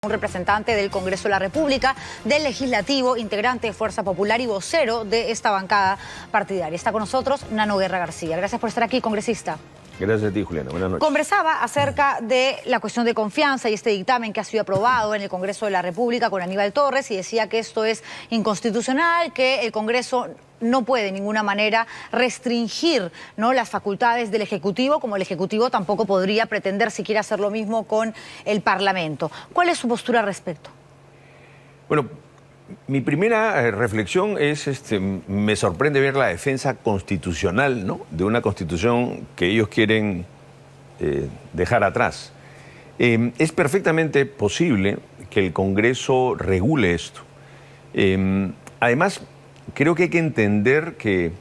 Un representante del Congreso de la República, del Legislativo, integrante de Fuerza Popular y vocero de esta bancada partidaria. Está con nosotros Nano Guerra García. Gracias por estar aquí, congresista. Gracias a ti, Juliana. Buenas noches. Conversaba acerca de la cuestión de confianza y este dictamen que ha sido aprobado en el Congreso de la República con Aníbal Torres y decía que esto es inconstitucional, que el Congreso no puede de ninguna manera restringir, ¿no?, las facultades del Ejecutivo, como el Ejecutivo tampoco podría pretender siquiera hacer lo mismo con el Parlamento. ¿Cuál es su postura al respecto? Bueno, mi primera reflexión es, me sorprende ver la defensa constitucional, ¿no?, de una constitución que ellos quieren dejar atrás. Es perfectamente posible que el Congreso regule esto. Además, creo que hay que entender que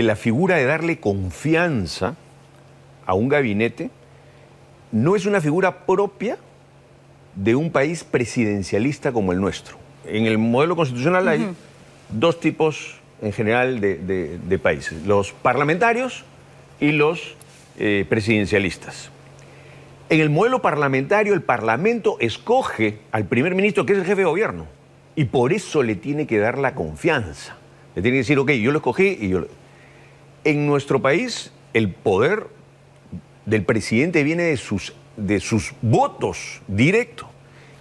la figura de darle confianza a un gabinete no es una figura propia de un país presidencialista como el nuestro. En el modelo constitucional hay dos tipos en general de países: los parlamentarios y los presidencialistas. En el modelo parlamentario, el Parlamento escoge al primer ministro, que es el jefe de gobierno, y por eso le tiene que dar la confianza. Le tiene que decir, ok, yo lo escogí y yo lo... En nuestro país, el poder del presidente viene de sus votos directos.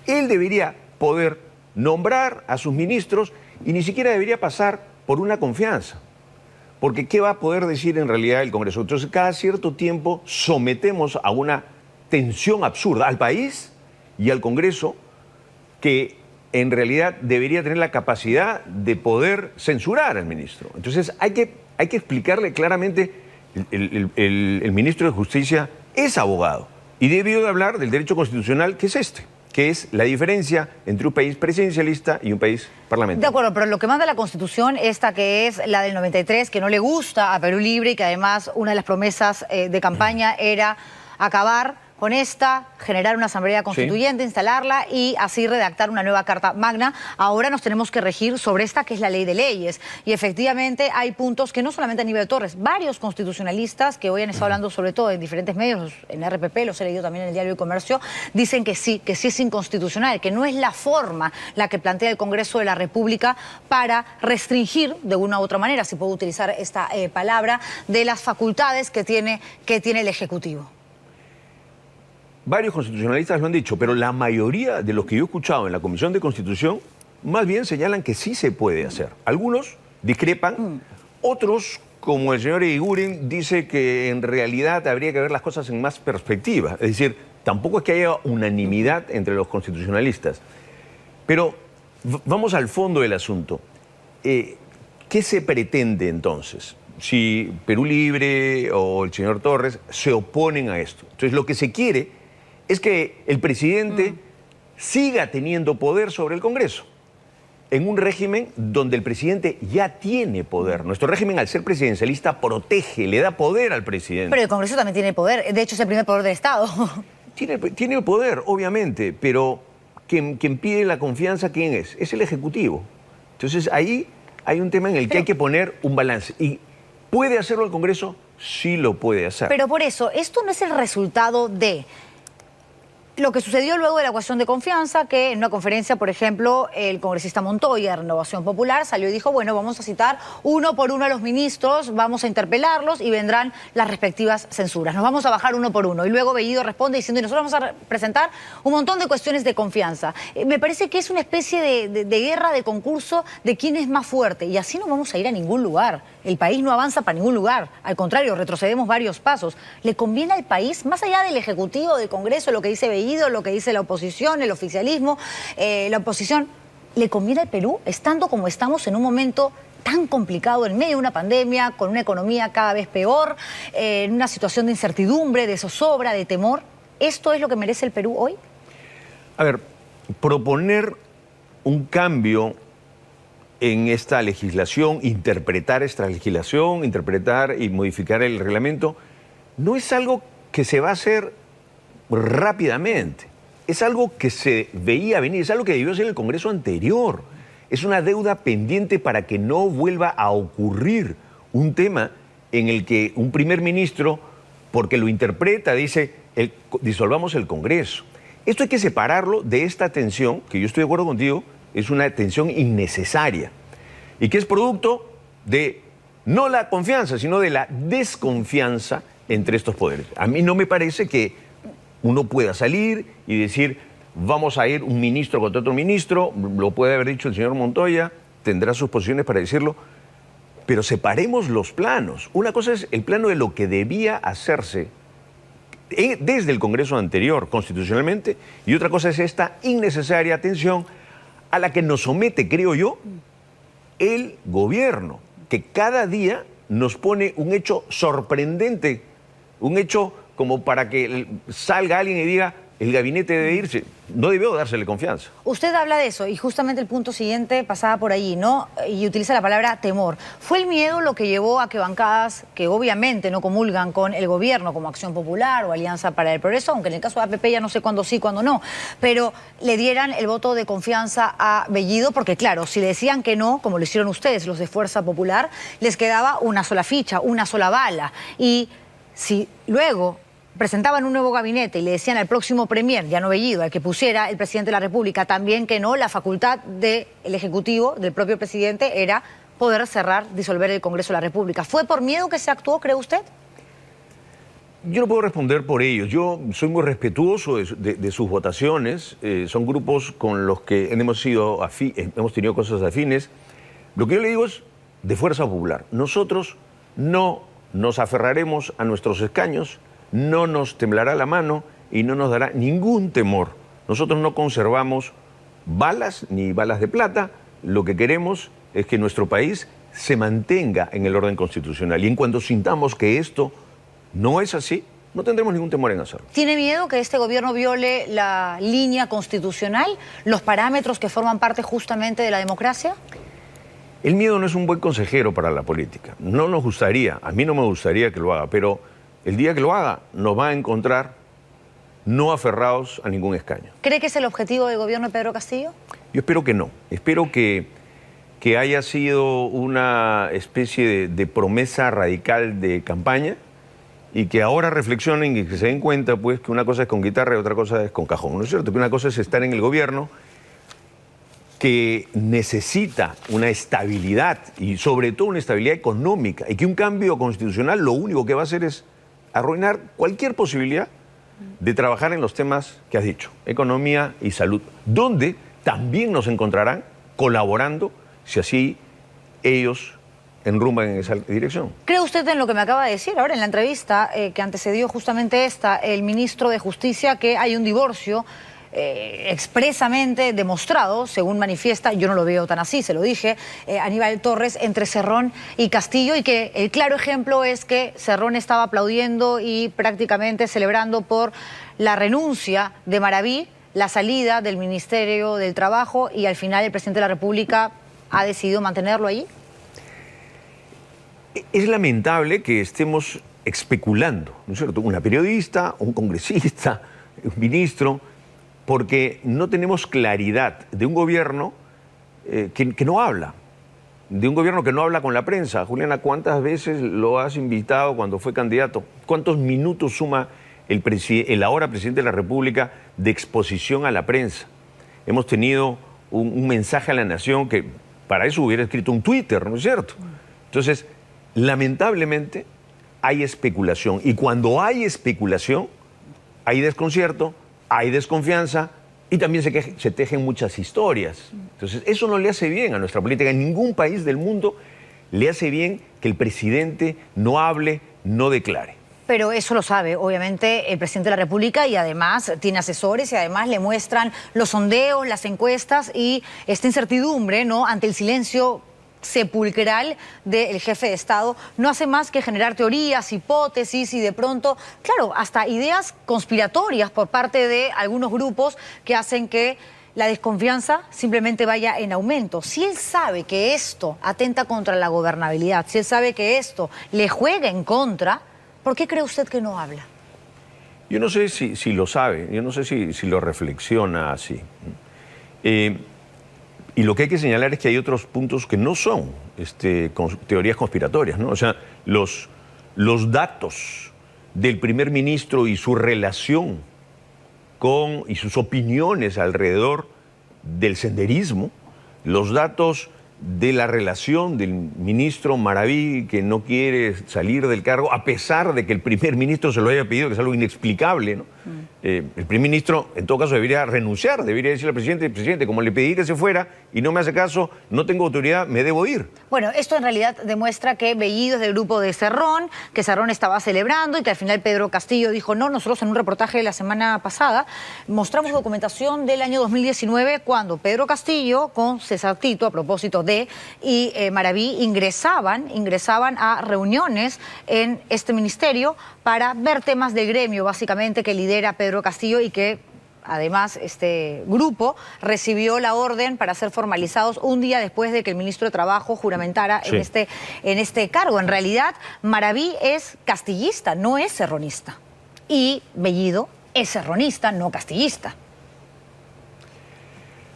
Él debería poder nombrar a sus ministros y ni siquiera debería pasar por una confianza. Porque ¿qué va a poder decir en realidad el Congreso? Entonces, cada cierto tiempo sometemos a una tensión absurda al país y al Congreso, que en realidad debería tener la capacidad de poder censurar al ministro. Entonces hay que explicarle claramente, el ministro de Justicia es abogado y debió de hablar del derecho constitucional, que es la diferencia entre un país presidencialista y un país parlamentario. De acuerdo, pero lo que manda la Constitución, esta que es la del 93, que no le gusta a Perú Libre y que además una de las promesas de campaña era acabar con esta, generar una asamblea constituyente, instalarla y así redactar una nueva Carta Magna. Ahora nos tenemos que regir sobre esta, que es la ley de leyes. Y efectivamente hay puntos que no solamente Aníbal Torres, varios constitucionalistas que hoy han estado hablando, sobre todo en diferentes medios, en RPP, los he leído también en el Diario de Comercio, dicen que sí es inconstitucional, que no es la forma la que plantea el Congreso de la República para restringir, de una u otra manera, si puedo utilizar esta palabra, de las facultades que tiene el Ejecutivo. Varios constitucionalistas lo han dicho, pero la mayoría de los que yo he escuchado en la Comisión de Constitución más bien señalan que sí se puede hacer. Algunos discrepan, otros, como el señor Eguiguren, dice que en realidad habría que ver las cosas en más perspectiva. Es decir, tampoco es que haya unanimidad entre los constitucionalistas. Pero vamos al fondo del asunto. ¿Qué se pretende entonces? Si Perú Libre o el señor Torres se oponen a esto. Entonces, lo que se quiere es que el presidente siga teniendo poder sobre el Congreso, en un régimen donde el presidente ya tiene poder. Nuestro régimen, al ser presidencialista, protege, le da poder al presidente. Pero el Congreso también tiene poder, de hecho es el primer poder del Estado. Tiene el poder, obviamente, pero quien pide la confianza, ¿quién es? Es el Ejecutivo. Entonces ahí hay un tema en el que hay que poner un balance. ¿Y puede hacerlo el Congreso? Sí lo puede hacer. Pero por eso, esto no es el resultado de lo que sucedió luego de la cuestión de confianza, que en una conferencia, por ejemplo, el congresista Montoya de Renovación Popular salió y dijo, bueno, vamos a citar uno por uno a los ministros, vamos a interpelarlos y vendrán las respectivas censuras. Nos vamos a bajar uno por uno. Y luego Bellido responde diciendo, y nosotros vamos a presentar un montón de cuestiones de confianza. Me parece que es una especie de guerra, de concurso de quién es más fuerte. Y así no vamos a ir a ningún lugar. El país no avanza para ningún lugar. Al contrario, retrocedemos varios pasos. ¿Le conviene al país, más allá del Ejecutivo, del Congreso, lo que dice Bellido, lo que dice la oposición, el oficialismo, la oposición, le conviene al Perú, estando como estamos en un momento tan complicado, en medio de una pandemia, con una economía cada vez peor, en una situación de incertidumbre, de zozobra, de temor? ¿Esto es lo que merece el Perú hoy? A ver, proponer un cambio en esta legislación, interpretar esta legislación, interpretar y modificar el reglamento, no es algo que se va a hacer rápidamente. Es algo que se veía venir, es algo que debió hacer el Congreso anterior. Es una deuda pendiente para que no vuelva a ocurrir un tema en el que un primer ministro, porque lo interpreta, dice, disolvamos el Congreso. Esto hay que separarlo de esta tensión, que yo estoy de acuerdo contigo, es una tensión innecesaria y que es producto de no la confianza, sino de la desconfianza entre estos poderes. A mí no me parece que uno pueda salir y decir, vamos a ir un ministro contra otro ministro, lo puede haber dicho el señor Montoya, tendrá sus posiciones para decirlo, pero separemos los planos. Una cosa es el plano de lo que debía hacerse desde el Congreso anterior, constitucionalmente, y otra cosa es esta innecesaria tensión a la que nos somete, creo yo, el gobierno, que cada día nos pone un hecho sorprendente, un hecho como para que salga alguien y diga, el gabinete debe irse. No debió dársele confianza. Usted habla de eso y justamente el punto siguiente pasaba por allí, ¿no? Y utiliza la palabra temor. ¿Fue el miedo lo que llevó a que bancadas que obviamente no comulgan con el gobierno, como Acción Popular o Alianza para el Progreso, aunque en el caso de APP ya no sé cuándo sí, cuándo no, pero le dieran el voto de confianza a Bellido? Porque claro, si le decían que no, como lo hicieron ustedes, los de Fuerza Popular, les quedaba una sola ficha, una sola bala. Y si luego presentaban un nuevo gabinete y le decían al próximo premier, ya no Bellido, al que pusiera el presidente de la República, también que no, la facultad del Ejecutivo, del propio presidente, era poder cerrar, disolver el Congreso de la República. ¿Fue por miedo que se actuó, cree usted? Yo no puedo responder por ellos. Yo soy muy respetuoso de sus votaciones. Son grupos con los que hemos tenido cosas afines. Lo que yo le digo es de Fuerza Popular. Nosotros no nos aferraremos a nuestros escaños, no nos temblará la mano y no nos dará ningún temor. Nosotros no conservamos balas ni balas de plata. Lo que queremos es que nuestro país se mantenga en el orden constitucional. Y en cuanto sintamos que esto no es así, no tendremos ningún temor en hacerlo. ¿Tiene miedo que este gobierno viole la línea constitucional, los parámetros que forman parte justamente de la democracia? El miedo no es un buen consejero para la política. No nos gustaría, a mí no me gustaría que lo haga, pero el día que lo haga nos va a encontrar no aferrados a ningún escaño. ¿Cree que es el objetivo del gobierno de Pedro Castillo? Yo espero que no. Espero que haya sido una especie de promesa radical de campaña y que ahora reflexionen y que se den cuenta pues, que una cosa es con guitarra y otra cosa es con cajón. ¿No es cierto? Que una cosa es estar en el gobierno que necesita una estabilidad y sobre todo una estabilidad económica y que un cambio constitucional lo único que va a hacer es arruinar cualquier posibilidad de trabajar en los temas que has dicho, economía y salud, donde también nos encontrarán colaborando si así ellos enrumban en esa dirección. ¿Cree usted en lo que me acaba de decir ahora en la entrevista que antecedió justamente el ministro de Justicia, que hay un divorcio expresamente demostrado, según manifiesta, yo no lo veo tan así, se lo dije, Aníbal Torres, entre Cerrón y Castillo, y que el claro ejemplo es que Cerrón estaba aplaudiendo y prácticamente celebrando por la renuncia de Maraví, la salida del Ministerio del Trabajo, y al final el presidente de la República ha decidido mantenerlo allí? Es lamentable que estemos especulando, ¿no es cierto? Una periodista, un congresista, un ministro, porque no tenemos claridad de un gobierno que no habla, de un gobierno que no habla con la prensa. Juliana, ¿cuántas veces lo has invitado cuando fue candidato? ¿Cuántos minutos suma el ahora presidente de la República de exposición a la prensa? Hemos tenido un mensaje a la nación que para eso hubiera escrito un Twitter, ¿no es cierto? Entonces, lamentablemente hay especulación, y cuando hay especulación hay desconcierto, hay desconfianza y también se tejen muchas historias. Entonces, eso no le hace bien a nuestra política. En ningún país del mundo le hace bien que el presidente no hable, no declare. Pero eso lo sabe, obviamente, el presidente de la República, y además tiene asesores y además le muestran los sondeos, las encuestas y esta incertidumbre, ¿no?, ante el silencio sepulcral del jefe de Estado, no hace más que generar teorías, hipótesis y de pronto, claro, hasta ideas conspiratorias por parte de algunos grupos que hacen que la desconfianza simplemente vaya en aumento. Si él sabe que esto atenta contra la gobernabilidad, si él sabe que esto le juega en contra, ¿por qué cree usted que no habla? Yo no sé si lo sabe, yo no sé si lo reflexiona así. Y lo que hay que señalar es que hay otros puntos que no son teorías conspiratorias, ¿no? O sea, los datos del primer ministro y su relación y sus opiniones alrededor del senderismo, los datos de la relación del ministro Maraví, que no quiere salir del cargo, a pesar de que el primer ministro se lo haya pedido, que es algo inexplicable, ¿no? El primer ministro, en todo caso, debería renunciar, debería decirle al presidente, presidente, como le pedí que se fuera y no me hace caso, no tengo autoridad, me debo ir. Bueno, esto en realidad demuestra que Bellido es del grupo de Cerrón, que Cerrón estaba celebrando y que al final Pedro Castillo dijo no. Nosotros en un reportaje de la semana pasada mostramos documentación del año 2019 cuando Pedro Castillo con César Tito, a propósito de, y Maraví ingresaban a reuniones en este ministerio para ver temas del gremio, básicamente, que lidera Pedro Castillo y que además este grupo recibió la orden para ser formalizados un día después de que el ministro de Trabajo juramentara en este cargo. En realidad, Maraví es castillista, no es cerronista. Y Bellido es cerronista, no castillista.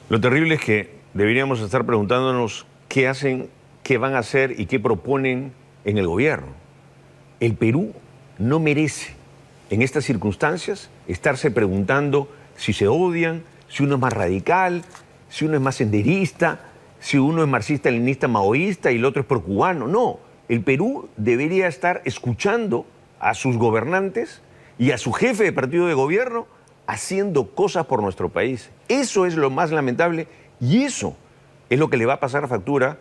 Lo terrible es que deberíamos estar preguntándonos qué hacen, qué van a hacer y qué proponen en el gobierno. El Perú no merece, en estas circunstancias, estarse preguntando si se odian, si uno es más radical, si uno es más senderista, si uno es marxista-leninista maoísta y el otro es procubano. No, el Perú debería estar escuchando a sus gobernantes y a su jefe de partido de gobierno haciendo cosas por nuestro país. Eso es lo más lamentable y eso es lo que le va a pasar factura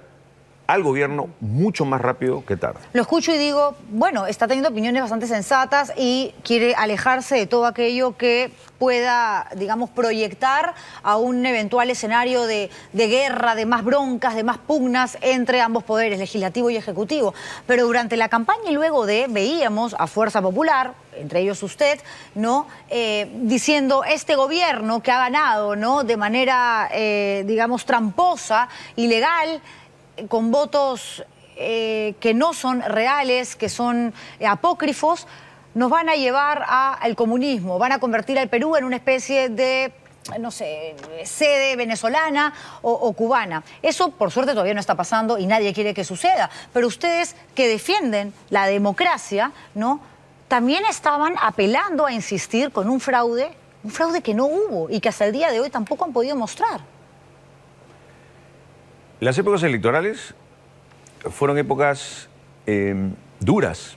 al gobierno mucho más rápido que tarde. Lo escucho y digo, bueno, está teniendo opiniones bastante sensatas y quiere alejarse de todo aquello que pueda, digamos, proyectar a un eventual escenario de guerra, de más broncas, de más pugnas entre ambos poderes, legislativo y ejecutivo. Pero durante la campaña y luego veíamos a Fuerza Popular, entre ellos usted, ¿no? Diciendo este gobierno que ha ganado, ¿no? De manera, digamos, tramposa, ilegal, con votos que no son reales, que son apócrifos, nos van a llevar al comunismo, van a convertir al Perú en una especie de, no sé, sede venezolana o cubana. Eso, por suerte, todavía no está pasando y nadie quiere que suceda. Pero ustedes que defienden la democracia, ¿no? También estaban apelando a insistir con un fraude que no hubo y que hasta el día de hoy tampoco han podido mostrar. Las épocas electorales fueron épocas duras,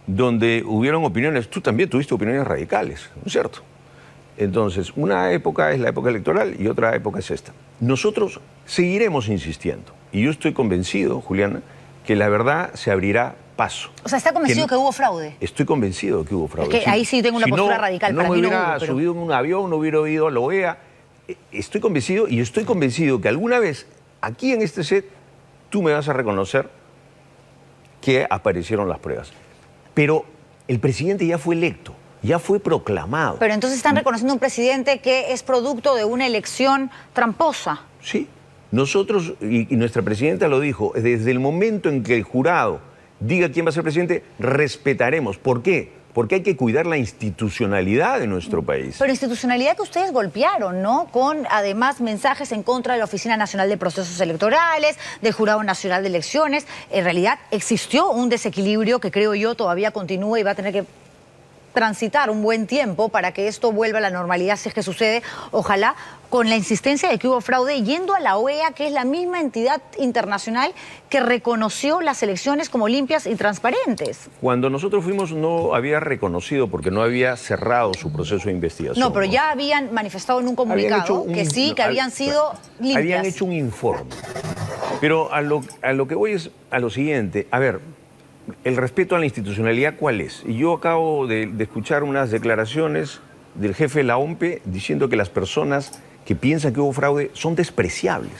donde hubieron opiniones, tú también tuviste opiniones radicales, ¿no es cierto? Entonces, una época es la época electoral y otra época es esta. Nosotros seguiremos insistiendo y yo estoy convencido, Juliana, que la verdad se abrirá paso. O sea, ¿está convencido que hubo fraude? Estoy convencido de que hubo fraude. Es que ahí sí tengo una postura radical. No me hubiera subido en un avión, no hubiera ido a la OEA. Estoy convencido y estoy convencido que alguna vez aquí en este set tú me vas a reconocer que aparecieron las pruebas. Pero el presidente ya fue electo, ya fue proclamado. Pero entonces están reconociendo a un presidente que es producto de una elección tramposa. Sí, nosotros, y nuestra presidenta lo dijo, desde el momento en que el jurado diga quién va a ser presidente, respetaremos. ¿Por qué? Porque hay que cuidar la institucionalidad de nuestro país. Pero institucionalidad que ustedes golpearon, ¿no? Con, además, mensajes en contra de la Oficina Nacional de Procesos Electorales, del Jurado Nacional de Elecciones. En realidad existió un desequilibrio que creo yo todavía continúa y va a tener que transitar un buen tiempo para que esto vuelva a la normalidad, si es que sucede, ojalá, con la insistencia de que hubo fraude, yendo a la OEA, que es la misma entidad internacional que reconoció las elecciones como limpias y transparentes. Cuando nosotros fuimos no había reconocido porque no había cerrado su proceso de investigación. No, pero ya habían manifestado en un comunicado que sí, que habían sido limpias. Habían hecho un informe. Pero a lo que voy es a lo siguiente. A ver, el respeto a la institucionalidad, ¿cuál es? Y yo acabo de escuchar unas declaraciones del jefe de la OMPE diciendo que las personas que piensan que hubo fraude son despreciables.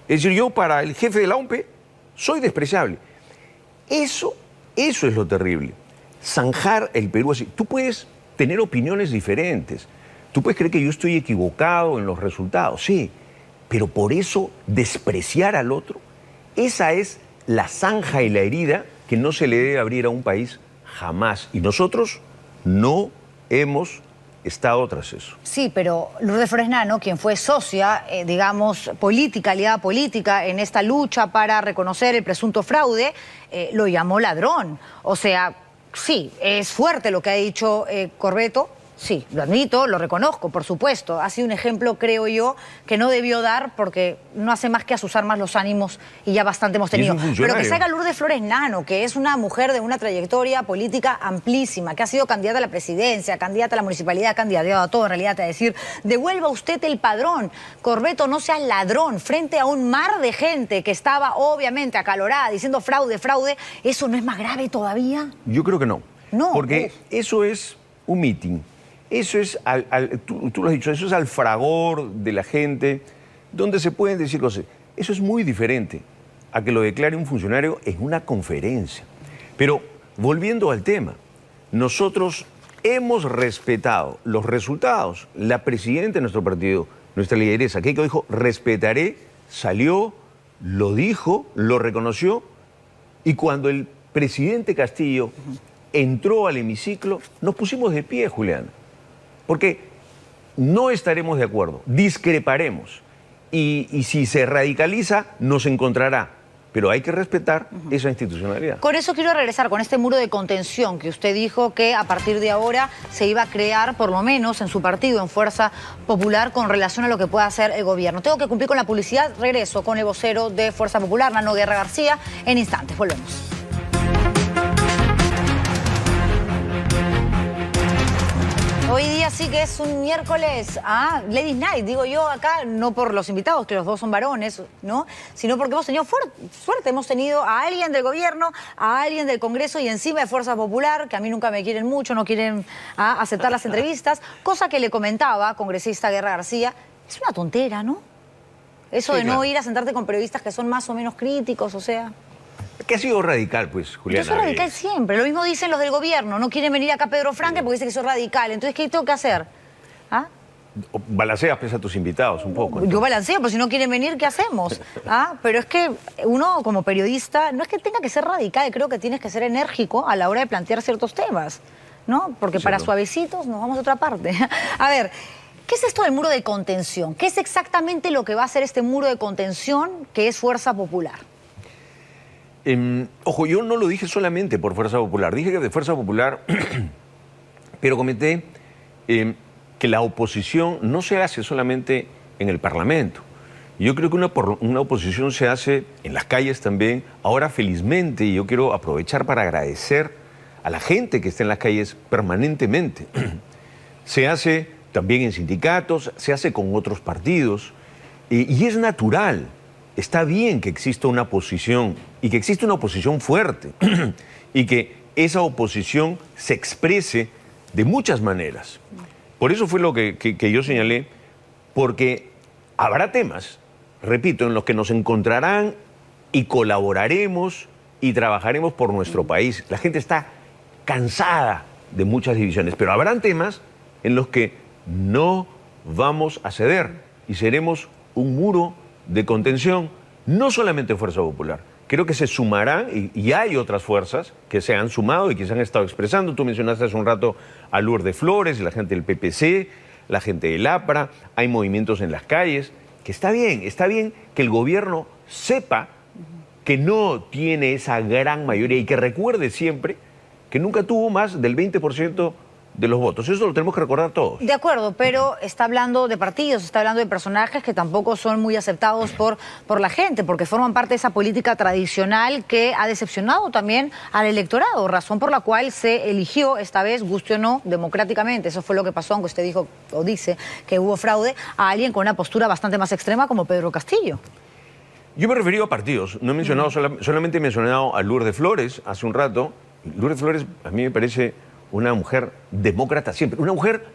Es decir, yo para el jefe de la OMPE soy despreciable. Eso es lo terrible. Zanjar el Perú así. Tú puedes tener opiniones diferentes. Tú puedes creer que yo estoy equivocado en los resultados, sí. Pero por eso despreciar al otro, esa es la zanja y la herida que no se le debe abrir a un país jamás. Y nosotros no hemos estado tras eso. Sí, pero Lourdes Fresnano, quien fue socia, digamos, política, aliada política en esta lucha para reconocer el presunto fraude, lo llamó ladrón. O sea, sí, es fuerte lo que ha dicho Corbeto, Sí, lo admito, lo reconozco, por supuesto. Ha sido un ejemplo, creo yo, que no debió dar porque no hace más que asusar más los ánimos y ya bastante hemos tenido. Pero que salga Lourdes Flores Nano, que es una mujer de una trayectoria política amplísima, que ha sido candidata a la presidencia, candidata a la municipalidad, candidata a todo, en realidad, a decir, devuelva usted el padrón, Corbeto, no sea ladrón, frente a un mar de gente que estaba obviamente acalorada, diciendo fraude, fraude, ¿eso no es más grave todavía? Yo creo que no. No. Porque eso es un mitin. Eso es, tú lo has dicho, eso es al fragor de la gente, donde se pueden decir cosas. Eso es muy diferente a que lo declare un funcionario en una conferencia. Pero volviendo al tema, nosotros hemos respetado los resultados. La presidenta de nuestro partido, nuestra lideresa, Keiko, dijo, respetaré, salió, lo dijo, lo reconoció, y cuando el presidente Castillo entró al hemiciclo, nos pusimos de pie, Juliana. Porque no estaremos de acuerdo, discreparemos. Y si se radicaliza, nos encontrará. Pero hay que respetar esa institucionalidad. Con eso quiero regresar, con este muro de contención que usted dijo que a partir de ahora se iba a crear, por lo menos en su partido, en Fuerza Popular, con relación a lo que pueda hacer el gobierno. Tengo que cumplir con la publicidad. Regreso con el vocero de Fuerza Popular, Nano Guerra García, en instantes. Volvemos. Hoy día sí que es un miércoles, Ladies Night, digo yo acá, no por los invitados, que los dos son varones, ¿no? Sino porque hemos tenido suerte, hemos tenido a alguien del gobierno, a alguien del Congreso y encima de Fuerza Popular, que a mí nunca me quieren mucho, no quieren aceptar las entrevistas, cosa que le comentaba, congresista Guerra García, es una tontera, ¿no? Eso sí, de no ir a sentarte con periodistas que son más o menos críticos, o sea... Que ha sido radical, pues, Juliana. Yo soy radical siempre. Lo mismo dicen los del gobierno. No quieren venir acá Pedro Franque porque dicen que soy radical. Entonces, ¿qué tengo que hacer? Balanceas pues a tus invitados un poco. Yo balanceo, pero si no quieren venir, ¿qué hacemos? Pero es que uno como periodista no es que tenga que ser radical, creo que tienes que ser enérgico a la hora de plantear ciertos temas, ¿no? Porque para suavecitos nos vamos a otra parte. A ver, ¿qué es esto del muro de contención? ¿Qué es exactamente lo que va a hacer este muro de contención que es Fuerza Popular? Ojo, yo no lo dije solamente por Fuerza Popular, dije que de Fuerza Popular, pero comenté que la oposición no se hace solamente en el Parlamento. Yo creo que una oposición se hace en las calles también. Ahora, felizmente, y yo quiero aprovechar para agradecer a la gente que está en las calles permanentemente. Se hace también en sindicatos, se hace con otros partidos, y es natural. Está bien que exista una oposición y que exista una oposición fuerte y que esa oposición se exprese de muchas maneras. Por eso fue lo que yo señalé, porque habrá temas, repito, en los que nos encontrarán y colaboraremos y trabajaremos por nuestro país. La gente está cansada de muchas divisiones, pero habrán temas en los que no vamos a ceder y seremos un muro de contención, no solamente Fuerza Popular. Creo que se sumarán, y hay otras fuerzas que se han sumado y que se han estado expresando. Tú mencionaste hace un rato a Lourdes Flores, la gente del PPC, la gente del APRA, hay movimientos en las calles, que está bien que el gobierno sepa que no tiene esa gran mayoría y que recuerde siempre que nunca tuvo más del 20% de los votos. Eso lo tenemos que recordar todos. De acuerdo, pero está hablando de partidos, está hablando de personajes que tampoco son muy aceptados por la gente, porque forman parte de esa política tradicional que ha decepcionado también al electorado, razón por la cual se eligió esta vez, guste o no, democráticamente. Eso fue lo que pasó, aunque usted dijo o dice que hubo fraude, a alguien con una postura bastante más extrema como Pedro Castillo. Yo me he referido a partidos, no he mencionado, solamente he mencionado a Lourdes Flores hace un rato. Lourdes Flores a mí me parece una mujer demócrata siempre, una mujer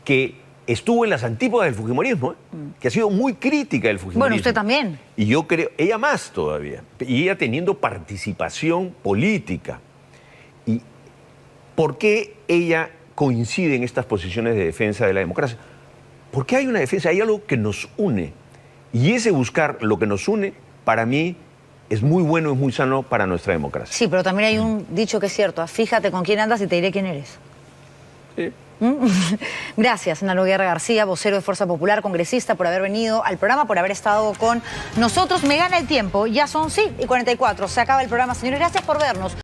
que estuvo en las antípodas del fujimorismo, que ha sido muy crítica del fujimorismo. Bueno, usted también. Y yo creo, ella más todavía, y ella teniendo participación política. ¿Y por qué ella coincide en estas posiciones de defensa de la democracia? Porque hay una defensa, hay algo que nos une. Y ese buscar lo que nos une, para mí, es muy bueno y muy sano para nuestra democracia. Sí, pero también hay un dicho que es cierto, fíjate con quién andas y te diré quién eres. Sí. Gracias, Nano Guerra García, vocero de Fuerza Popular, congresista, por haber venido al programa, por haber estado con nosotros. Me gana el tiempo, ya son, 1:44, se acaba el programa, señores, gracias por vernos.